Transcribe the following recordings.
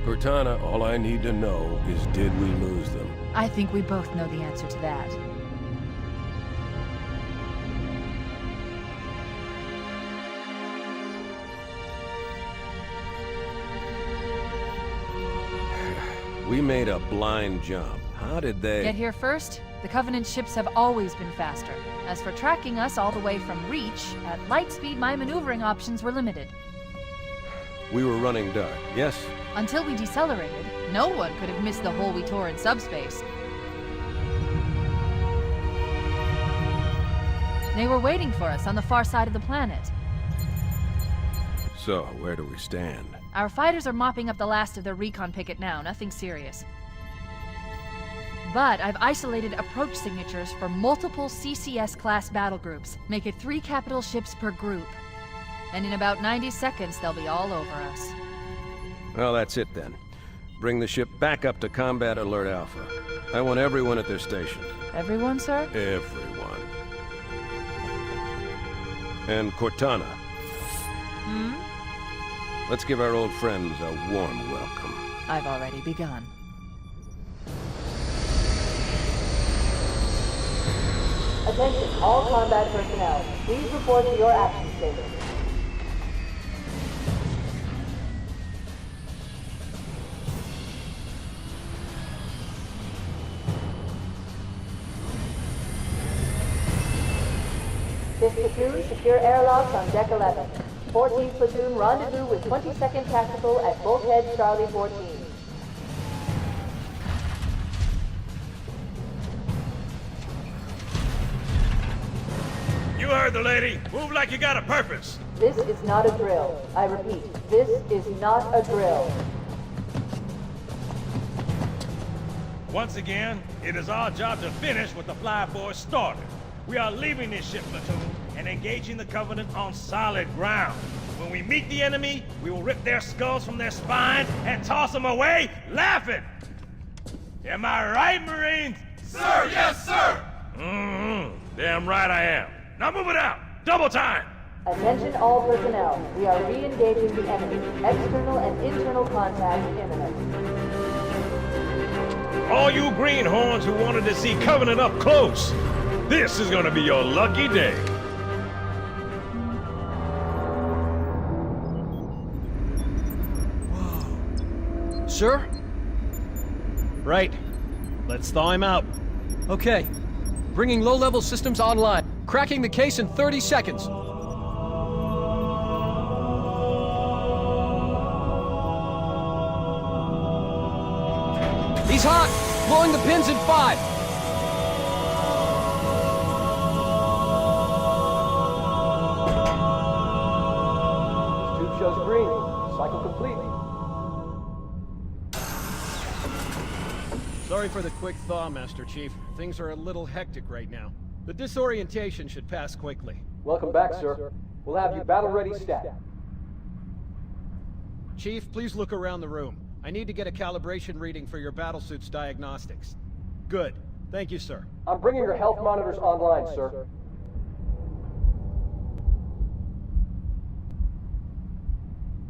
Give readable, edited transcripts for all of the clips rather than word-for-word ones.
Cortana, all I need to know is did we lose them? I think we both know the answer to that. We made a blind jump. How did they... Get here first? The Covenant ships have always been faster. As for tracking us all the way from Reach, at light speed my maneuvering options were limited. We were running dark, yes? Until we decelerated, no one could have missed the hole we tore in subspace. They were waiting for us on the far side of the planet. So, where do we stand? Our fighters are mopping up the last of their recon picket now, nothing serious. But I've isolated approach signatures for multiple CCS-class battle groups. Make it 3 capital ships per group. And in about 90 seconds, they'll be all over us. Well, that's it then. Bring the ship back up to Combat Alert Alpha. I want everyone at their stations. Everyone, sir? Everyone. And Cortana. Hmm? Let's give our old friends a warm welcome. I've already begun. Attention, all combat personnel. Please report to your action station. Fifth platoon, secure airlocks on deck 11. 14th platoon, rendezvous with 22nd Tactical at Bulkhead Charlie 14. You heard the lady. Move like you got a purpose. This is not a drill. I repeat, this is not a drill. Once again, it is our job to finish what the Flyboys started. We are leaving this ship platoon and engaging the Covenant on solid ground. When we meet the enemy, we will rip their skulls from their spines and toss them away laughing. Am I right, Marines? Sir, yes, sir! Damn right I am. Now move it out! Double time! Attention all personnel. We are re-engaging the enemy. External and internal contact imminent. All you greenhorns who wanted to see Covenant up close, this is gonna be your lucky day. Sir? Right. Let's thaw him out. Okay. Bringing low-level systems online. Cracking the case in 30 seconds. He's hot! Blowing the pins in 5. Tube shows green. Cycle complete. Sorry for the quick thaw, Master Chief. Things are a little hectic right now. The disorientation should pass quickly. Welcome back, sir. We'll have you battle-ready stat. Chief, please look around the room. I need to get a calibration reading for your battlesuit's diagnostics. Good. Thank you, sir. I'm bringing your health monitors online, sir.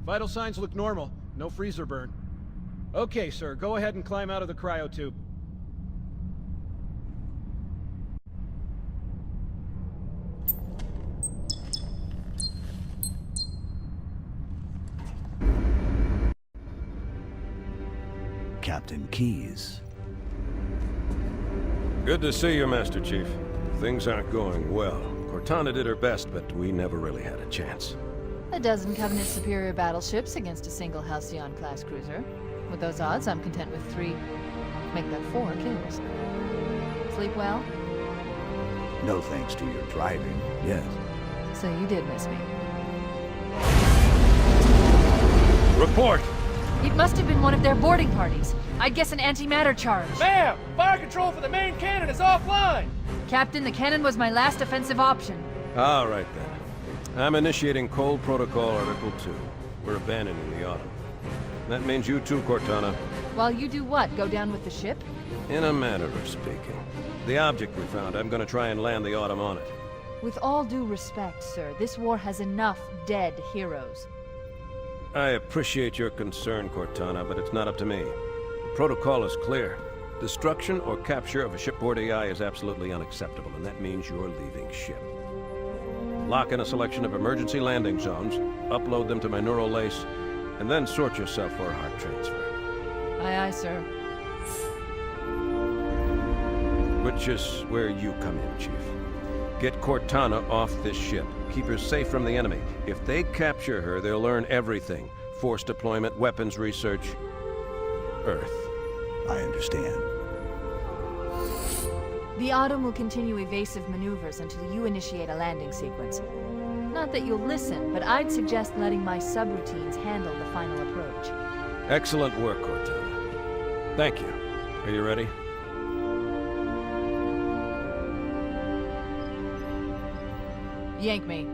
Vital signs look normal. No freezer burn. Okay, sir. Go ahead and climb out of the cryotube. Captain Keyes. Good to see you, Master Chief. Things aren't going well. Cortana did her best, but we never really had a chance. A dozen Covenant superior battleships against a single Halcyon-class cruiser. With those odds, I'm content with 3, make that 4 kills. Sleep well? No thanks to your driving, yes. So you did miss me. Report! It must have been one of their boarding parties. I'd guess an antimatter charge. Ma'am! Fire control for the main cannon is offline! Captain, the cannon was my last offensive option. All right, then. I'm initiating Cold Protocol Article 2. We're abandoning the Autumn. That means you too, Cortana. While you do what? Go down with the ship? In a manner of speaking. The object we found, I'm gonna try and land the Autumn on it. With all due respect, sir, this war has enough dead heroes. I appreciate your concern, Cortana, but it's not up to me. The protocol is clear. Destruction or capture of a shipboard AI is absolutely unacceptable, and that means you're leaving ship. Lock in a selection of emergency landing zones, upload them to my neural lace, and then sort yourself for a heart transfer. Aye, aye, sir. Which is where you come in, Chief. Get Cortana off this ship. Keep her safe from the enemy. If they capture her, they'll learn everything. Force deployment, weapons research, Earth. I understand. The Autumn will continue evasive maneuvers until you initiate a landing sequence. Not that you'll listen, but I'd suggest letting my subroutines handle the final approach. Excellent work, Cortana. Thank you. Are you ready? Yank me.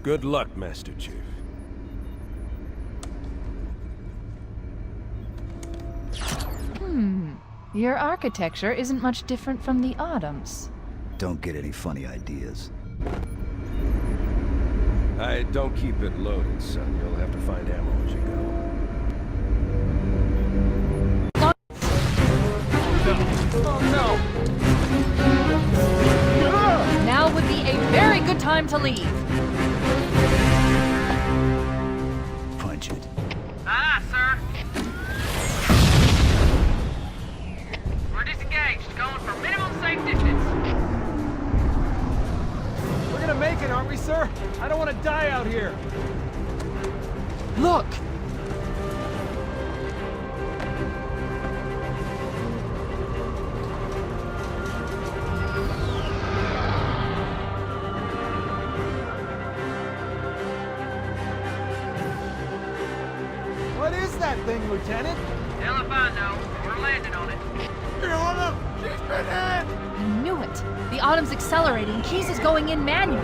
Good luck, Master Chief. Your architecture isn't much different from the Autumn's. Don't get any funny ideas. I don't keep it loaded, son. You'll have to find ammo as you go. Now would be a very good time to leave. Punch it. Aye, sir. We're disengaged, going for minimum safe distance. We're gonna make it, aren't we, sir? I don't want to die out here. Look! What is that thing, Lieutenant? Hell if I know. We're landing on it. I knew it. The Autumn's accelerating. Keys is going in manual.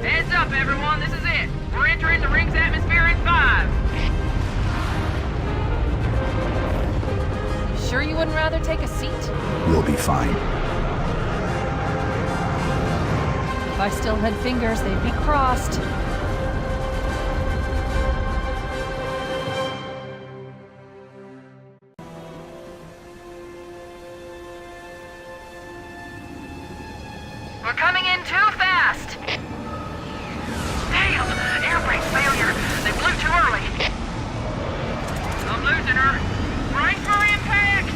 Heads up, everyone. This is it. We're entering the ring's atmosphere in 5. You sure you wouldn't rather take a seat? We'll be fine. If I still had fingers, they'd be crossed. We're coming in too fast. Damn! Air brake failure. They blew too early. I'm losing her. Brace for impact!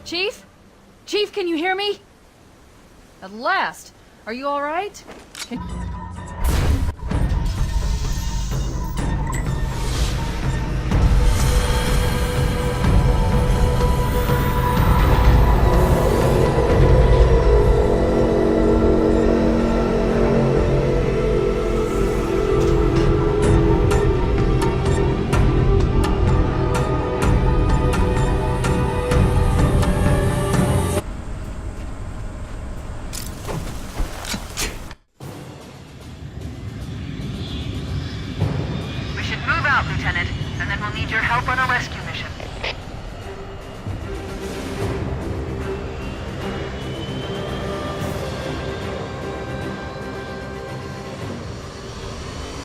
Chief? Chief, can you hear me? At last. Are you all right? We should move out, Lieutenant, and then we'll need your help on a rescue mission.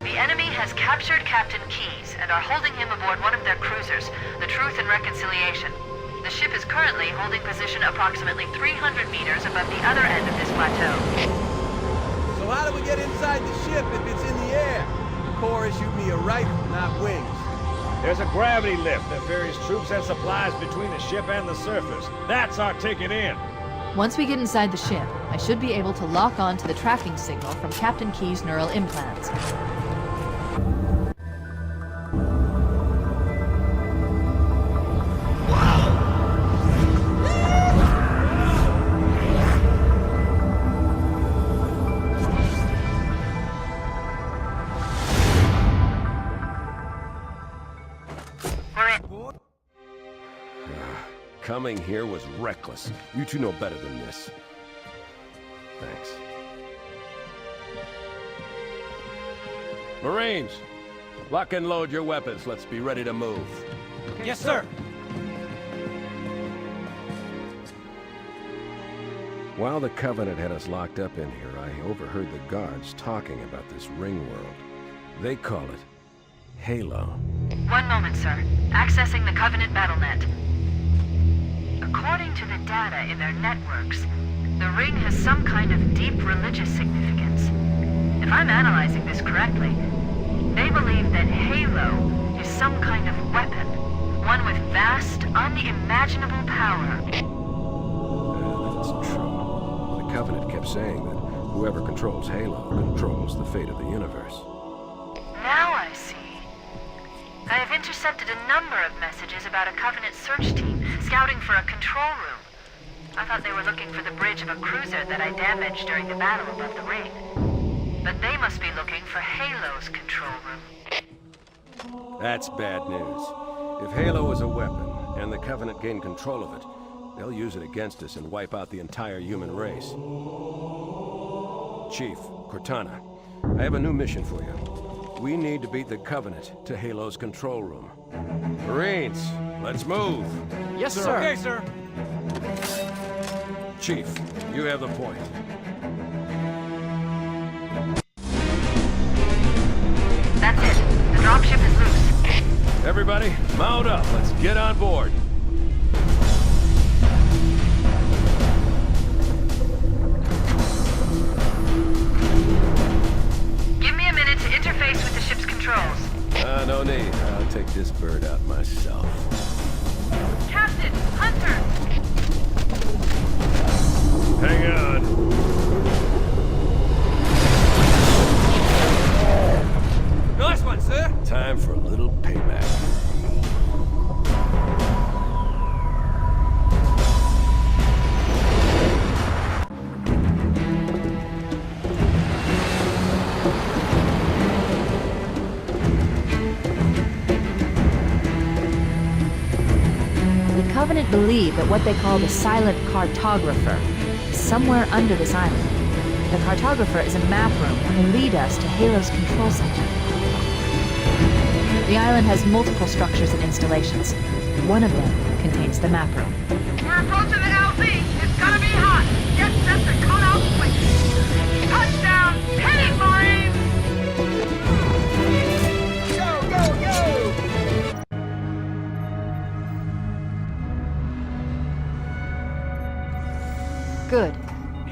The enemy has captured Captain Keyes and are holding him aboard one of their cruisers, the Truth and Reconciliation. The ship is currently holding position approximately 300 meters above the other end of this plateau. So how do we get inside the ship if it's in the air? The Corps issued me a rifle, not wings. There's a gravity lift that ferries troops and supplies between the ship and the surface. That's our ticket in. Once we get inside the ship, I should be able to lock on to the tracking signal from Captain Keyes' neural implants. We're in. Coming here was reckless. You two know better than this. thanks. Marines, lock and load your weapons. Let's be ready to move. Yes, sir. While the Covenant had us locked up in here, I overheard the guards talking about this ring world. They call it Halo. One moment, sir. Accessing the Covenant BattleNet. According to the data in their networks, the ring has some kind of deep religious significance. If I'm analyzing this correctly, they believe that Halo is some kind of weapon, one with vast, unimaginable power. That's true. The Covenant kept saying that whoever controls Halo controls the fate of the universe. Now I see. I have intercepted a number of messages about a Covenant search team scouting for a control room. I thought they were looking for the bridge of a cruiser that I damaged during the battle above the ring. But they must be looking for Halo's control room. That's bad news. If Halo is a weapon, and the Covenant gain control of it, they'll use it against us and wipe out the entire human race. Chief, Cortana, I have a new mission for you. We need to beat the Covenant to Halo's control room. Marines, let's move! Yes, sir. Okay, sir. Chief, you have the point. That's it. The dropship is loose. Everybody, mount up. Let's get on board. Give me a minute to interface with the ship's controls. No need. I'll take this bird out myself. Captain! Hunter! Hang on. Nice one, sir. Time for a little payback. The Covenant believe that what they call the silent cartographer is somewhere under this island. The cartographer is a map room that will lead us to Halo's control center. The island has multiple structures and installations. One of them contains the map room. We're approaching the LZ. It's gonna be hot. Get set to cut out quick. Touchdown! Hit it, Marines! Go, go, go! Good.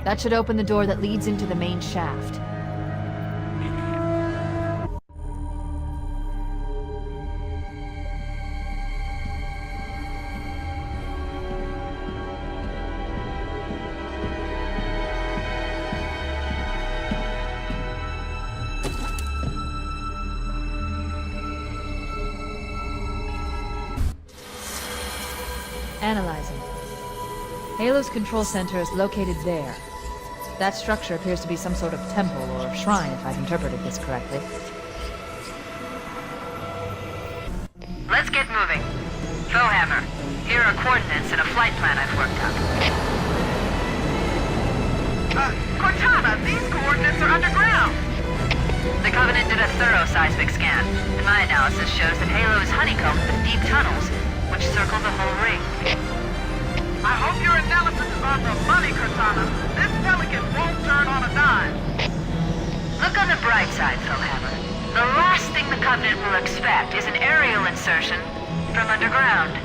That should open the door that leads into the main shaft. Analyzing. Halo's control center is located there. That structure appears to be some sort of temple or shrine, if I've interpreted this correctly. Let's get moving. Bowhammer, here are coordinates and a flight plan I've worked out. Cortana, these coordinates are underground! The Covenant did a thorough seismic scan, and my analysis shows that Halo is honeycombed with deep tunnels, which circle the whole ring. I hope your analysis is on the money, Cortana. This Pelican won't turn on a dime. Look on the bright side, Bowhammer. The last thing the Covenant will expect is an aerial insertion from underground.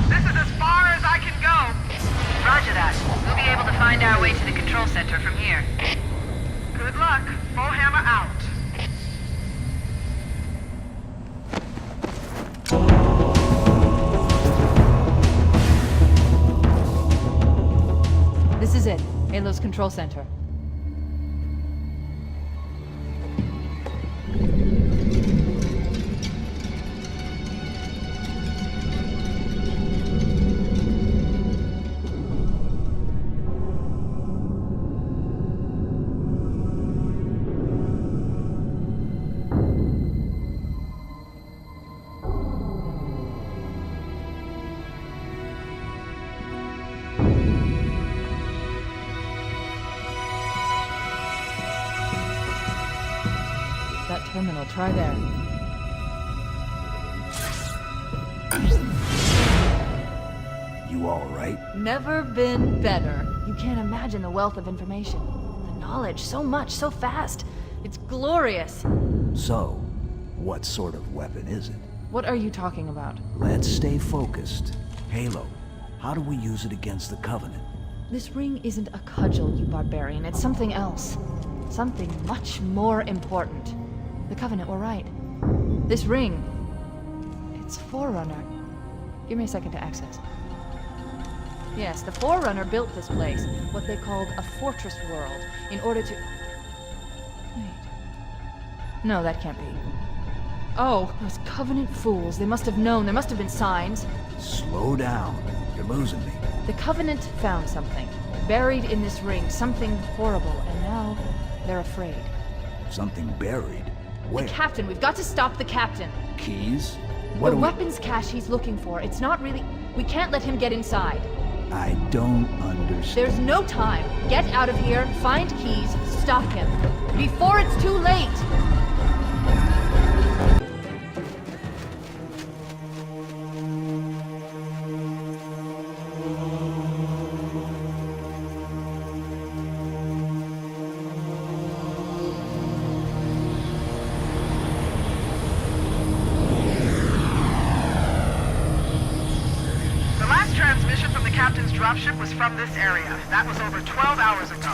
This is as far as I can go. Roger that. We'll be able to find our way to the control center from here. Good luck. Bowhammer out. is it? Halo's control center. That terminal, try there. You all right? Never been better. You can't imagine the wealth of information. The knowledge, so much, so fast. It's glorious. So, what sort of weapon is it? What are you talking about? Let's stay focused. Halo, how do we use it against the Covenant? This ring isn't a cudgel, you barbarian. It's something else. Something much more important. The Covenant were right. This ring, it's Forerunner. Give me a second to access. Yes, the Forerunner built this place, what they called a fortress world, in order to... Wait. No, that can't be. Oh, those Covenant fools. They must have known. There must have been signs. Slow down. You're losing me. The Covenant found something, buried in this ring, something horrible, and now they're afraid. Something buried? Where? The captain. We've got to stop the captain. Keys? What The do weapons cache he's looking for. It's not really... We can't let him get inside. I don't understand. There's no time. Get out of here, find keys, stop him. Before it's too late! The last transmission from the captain's dropship was from this area. That was over 12 hours ago.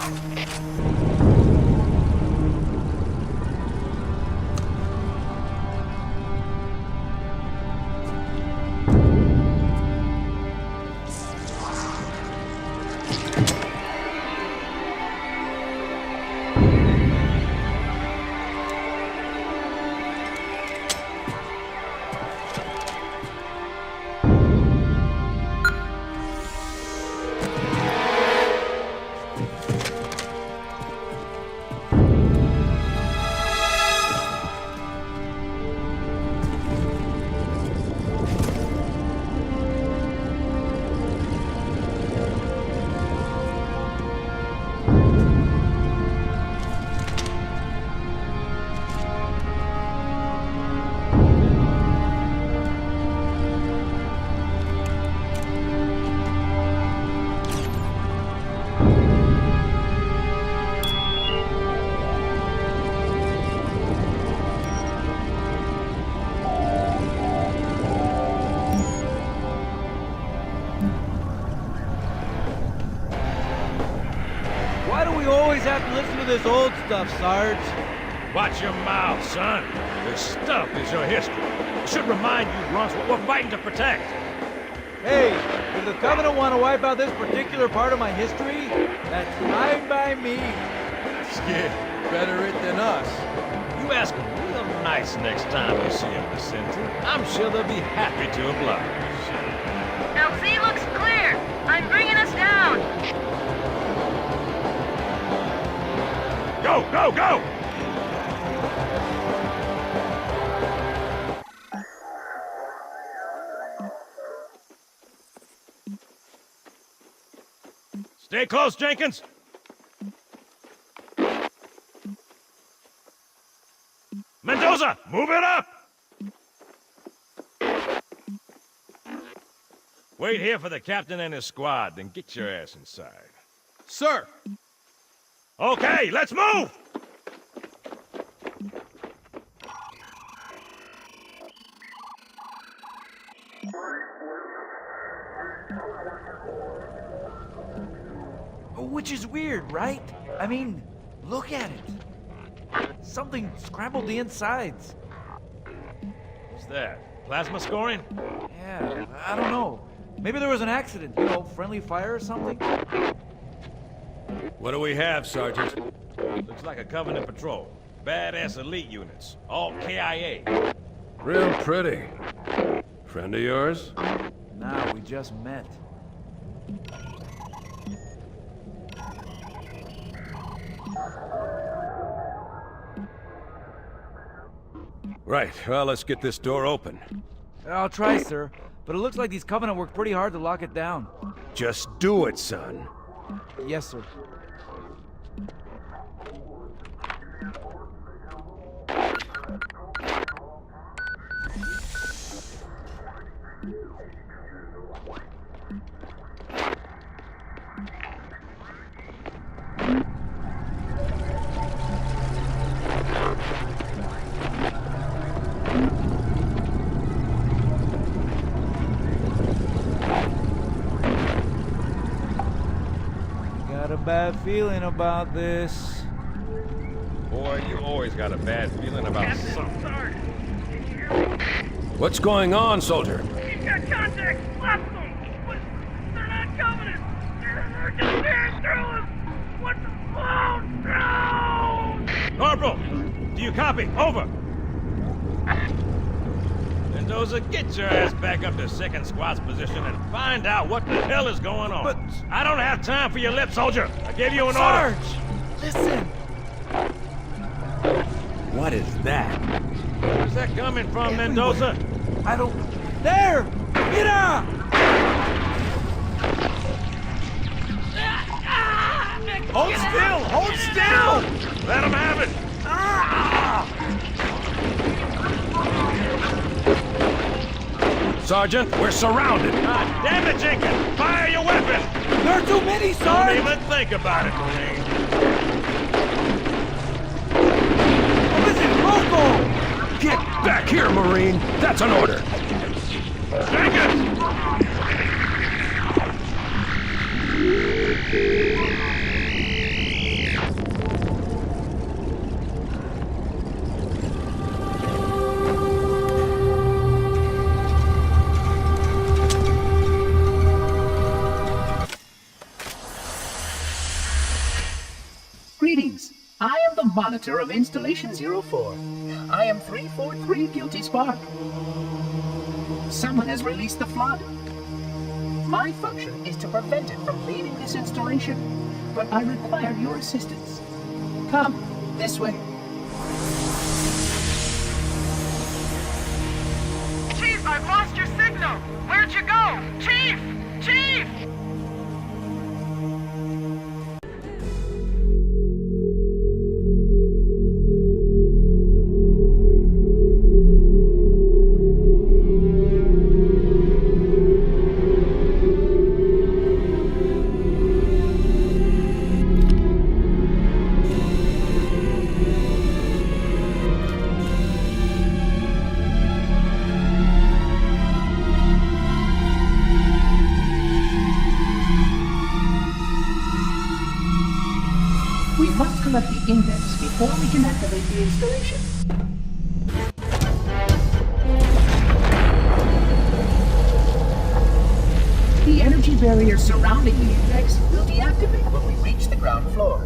Why do we always have to listen to this old stuff, Sarge? Watch your mouth, son. This stuff is your history. It should remind you, Grunts, what we're fighting to protect. Hey, if the Covenant want to wipe out this particular part of my history, that's fine by me. Skid, better it than us. You ask them real nice next time you see them, Vicente. I'm sure they'll be happy to oblige. LZ looks clear. I'm bringing us down. Go, go, go! Stay close, Jenkins. Mendoza, move it up! Wait here for the captain and his squad, then get your ass inside. Sir! Okay, let's move! Which is weird, right? I mean, look at it. Something scrambled the insides. What's that? Plasma scoring? Yeah, I don't know. Maybe there was an accident, you know, friendly fire or something? What do we have, Sergeant? Looks like a Covenant patrol. Badass elite units. All KIA. Real pretty. Friend of yours? Nah, we just met. Right, well, let's get this door open. I'll try, sir. But it looks like these Covenant worked pretty hard to lock it down. Just do it, son. Yes, sir. Got a bad feeling about this. Boy, you always got a bad feeling about something. What's going on, soldier? He's got contacts! Lots of them! But they're not Covenant! They're just tearing through us! What the... Oh, no! Corporal! Do you copy? Over! Mendoza, get your ass back up to second squad's position and find out what the hell is going on. But... I don't have time for your lip, soldier! I gave you an Sarge! order! Listen! What is that? Where's that coming from, Mendoza? I don't... There! Mira! Hold still! Hold still! Let him have it! Sergeant, we're surrounded! God damn it, Jenkins! Fire your weapon! There are too many, Don't Sarge! even think about it, Marine. What is it, Rocco? Get back here, Marine! That's an order! Jenkins! Greetings. I am the monitor of Installation 04. I am 343 Guilty Spark. Someone has released the flood. My function is to prevent it from leaving this installation, but I require your assistance. Come, this way. Chief, I've lost your signal! Where'd you go? Chief! Chief! We must collect the index before we can activate the installation. The energy barrier surrounding the index will deactivate when we reach the ground floor.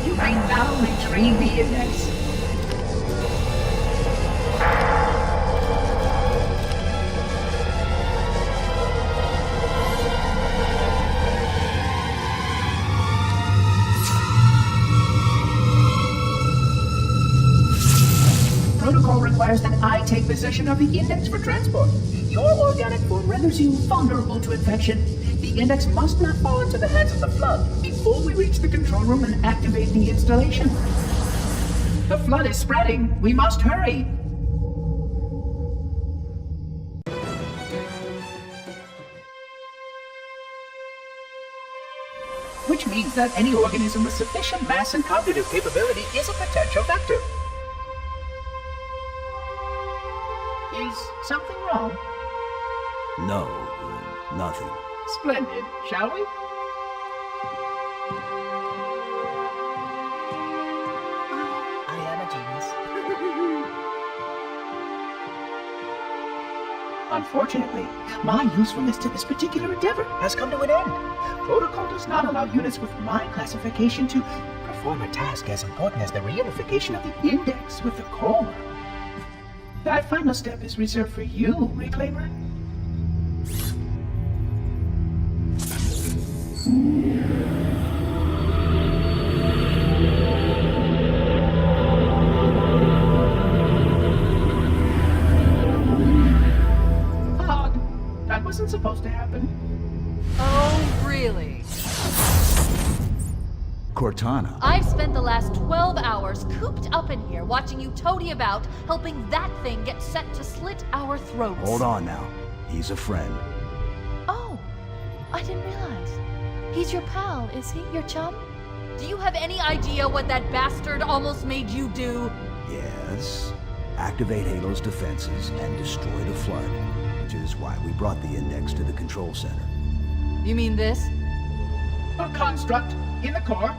You may now retrieve the index. Protocol requires that I take possession of the index for transport. Your organic form renders you vulnerable to infection. The index must not fall into the hands of the flood before we reach the control room and activate the installation. The flood is spreading. We must hurry. Which means that any organism with sufficient mass and cognitive capability is a potential vector. Is something wrong? No, nothing. Splendid, shall we? Unfortunately, my usefulness to this particular endeavor has come to an end. Protocol does not allow units with my classification to perform a task as important as the reunification of the index with the core. That final step is reserved for you, Reclaimer. That wasn't supposed to happen. Oh, really? Cortana. I've spent the last 12 hours cooped up in here watching you toady about, helping that thing get set to slit our throats. Hold on now. He's a friend. Oh, I didn't realize. He's your pal, is he? Your chum? Do you have any idea what that bastard almost made you do? Yes. Activate Halo's defenses and destroy the Flood, which is why we brought the index to the control center. You mean this? A construct in the core?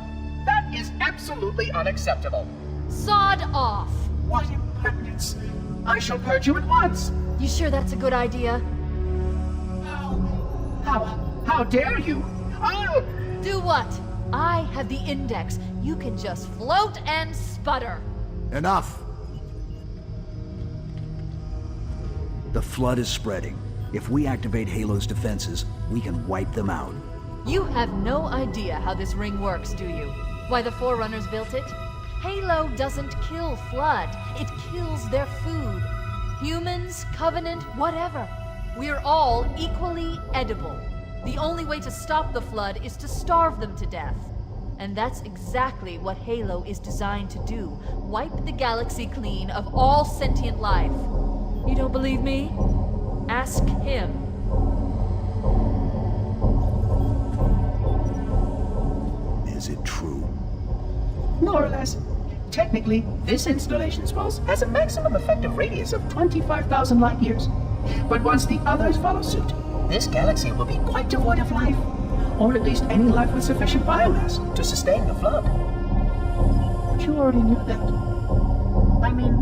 That is absolutely unacceptable. Sod off! What impertinence! I shall purge you at once! You sure that's a good idea? How dare you? I'll... Do what? I have the index. You can just float and sputter. Enough! The Flood is spreading. If we activate Halo's defenses, we can wipe them out. You have no idea how this ring works, do you? Why the Forerunners built it? Halo doesn't kill Flood. It kills their food. Humans, Covenant, whatever. We're all equally edible. The only way to stop the Flood is to starve them to death. And that's exactly what Halo is designed to do. Wipe the galaxy clean of all sentient life. You don't believe me? Ask him. Is it true? More or less. Technically, this installation's pulse has a maximum effective radius of 25,000 light years. But once the others follow suit, this galaxy will be quite devoid of life. Or at least any life with sufficient biomass to sustain the Flood. But you already knew that. I mean,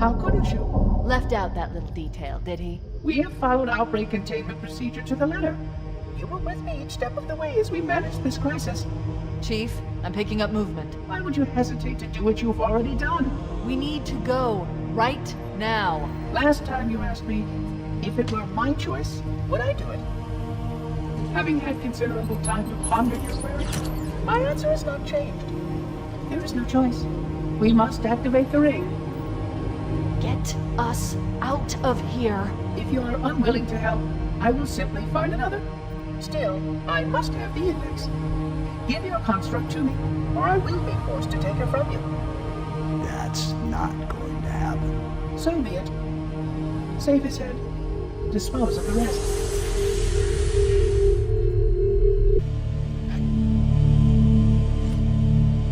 how couldn't you? Left out that little detail, did he? We have followed outbreak containment procedure to the letter. You were with me each step of the way as we managed this crisis. Chief, I'm picking up movement. Why would you hesitate to do what you've already done? We need to go right now. Last time you asked me, if it were my choice, would I do it? Having had considerable time to ponder your query, my answer has not changed. There is no choice. We must activate the ring. Get us out of here. If you are unwilling to help, I will simply find another. Still, I must have the index. Give your construct to me, or I will be forced to take her from you. That's not going to happen. So be it. Save his head. Dispose of the rest.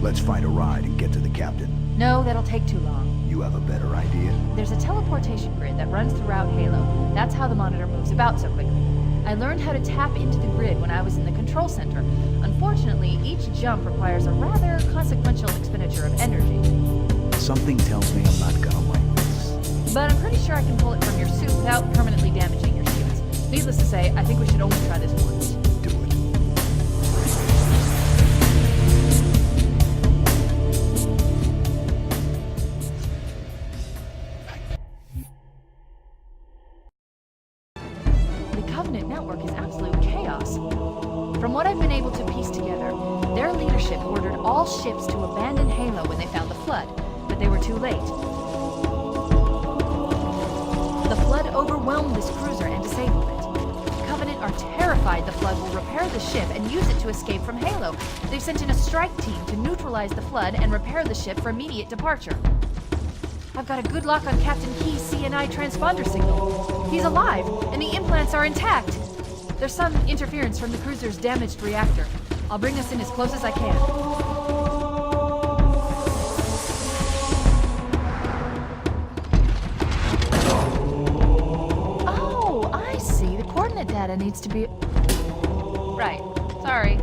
Let's find a ride and get to the captain. No, that'll take too long. You have a better idea? There's a teleportation grid that runs throughout Halo. That's how the monitor moves about so quickly. I learned how to tap into the grid when I was in the control center. Unfortunately, each jump requires a rather consequential expenditure of energy. Something tells me I'm not gonna like this. But I'm pretty sure I can pull it from your suit without permanently damaging your shields. Needless to say, I think we should only try this once. Do it. Covenant network is absolute chaos. From what I've been able to piece together, their leadership ordered all ships to abandon Halo when they found the Flood, but they were too late. The Flood overwhelmed this cruiser and disabled it. Covenant are terrified the Flood will repair the ship and use it to escape from Halo. They've sent in a strike team to neutralize the Flood and repair the ship for immediate departure. I've got a good lock on Captain Key's CNI transponder signal. He's alive, and the implants are intact. There's some interference from the cruiser's damaged reactor. I'll bring us in as close as I can. Oh, I see. The coordinate data needs to be... Right. Sorry.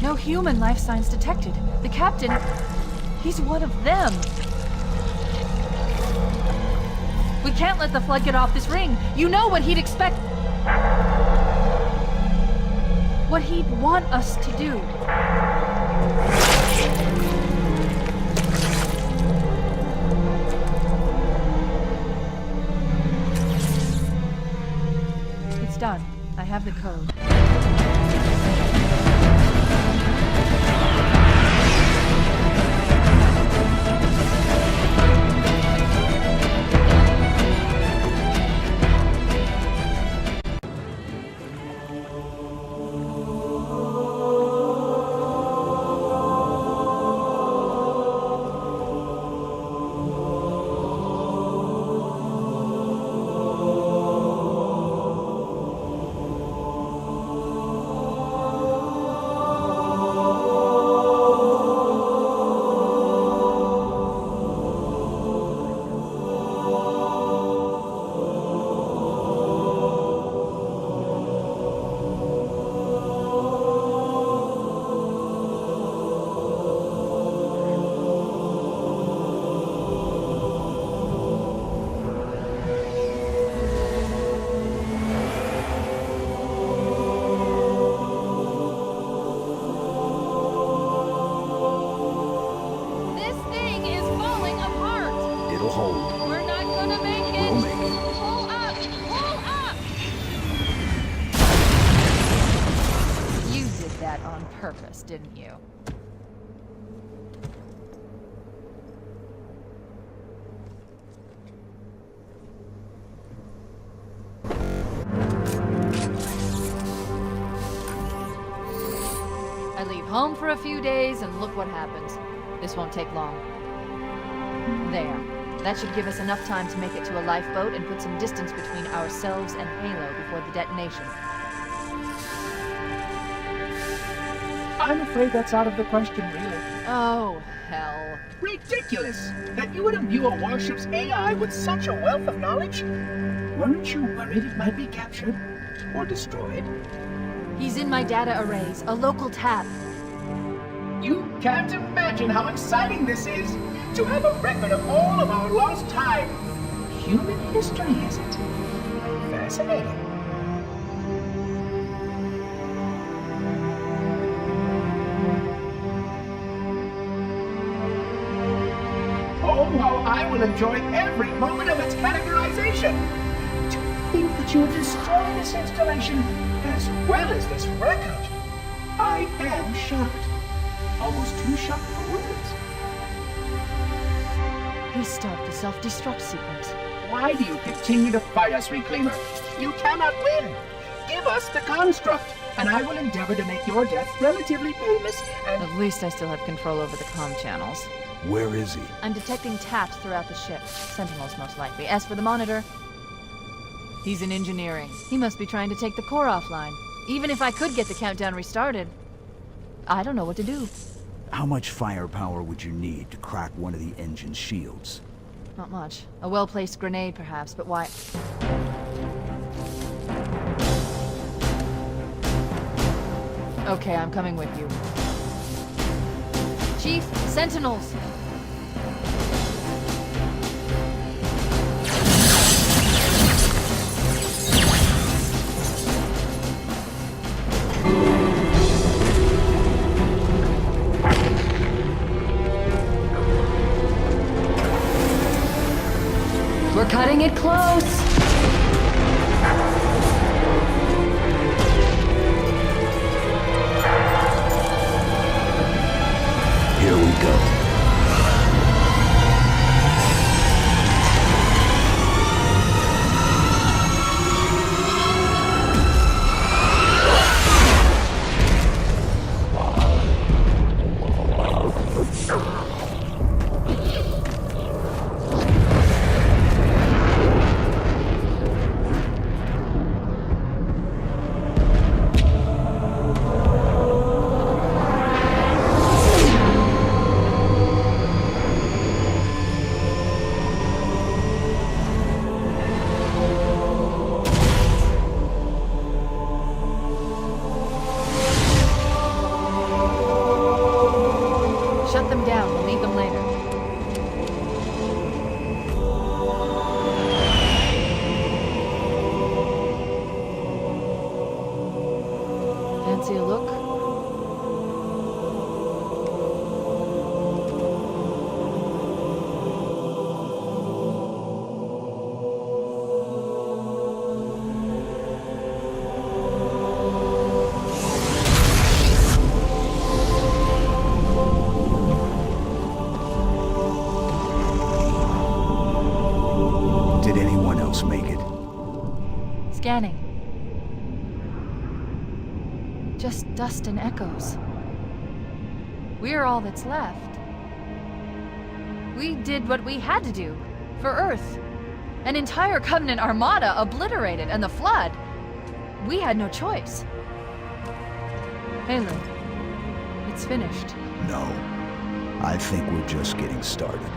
No human life signs detected. The captain, he's one of them. We can't let the flood get off this ring. You know what he'd expect. What he'd want us to do. It's done. I have the code. Purpose, didn't you? I leave home for a few days and look what happens. This won't take long. There. That should give us enough time to make it to a lifeboat and put some distance between ourselves and Halo before the detonation. I'm afraid that's out of the question, really. Oh, hell. Ridiculous! That you would imbue a warship's AI with such a wealth of knowledge? Weren't you worried it might be captured? Or destroyed? He's in my data arrays, a local tap. You can't imagine how exciting this is! To have a record of all of our lost time! Human history, is it? Fascinating. How I will enjoy every moment of its categorization. To think that you have destroyed this installation as well as this record. I am shocked. Almost too shocked for words. He stopped the self-destruct sequence. Why do you continue to fight us, Reclaimer? You cannot win. Give us the construct, and I will endeavor to make your death relatively painless and... At least I still have control over the comm channels. Where is he? I'm detecting taps throughout the ship. Sentinels, most likely. As for the monitor, he's in engineering. He must be trying to take the core offline. Even if I could get the countdown restarted, I don't know what to do. How much firepower would you need to crack one of the engine's shields? Not much. A well-placed grenade, perhaps, but why... Okay, I'm coming with you. Chief, Sentinels! We're cutting it close! Here we go. Fancy a look? Did anyone else make it? Scanning. Just dust and echoes. We're all that's left. We did what we had to do. For Earth. An entire Covenant armada obliterated, and the Flood. We had no choice. Halo, it's finished. No. I think we're just getting started.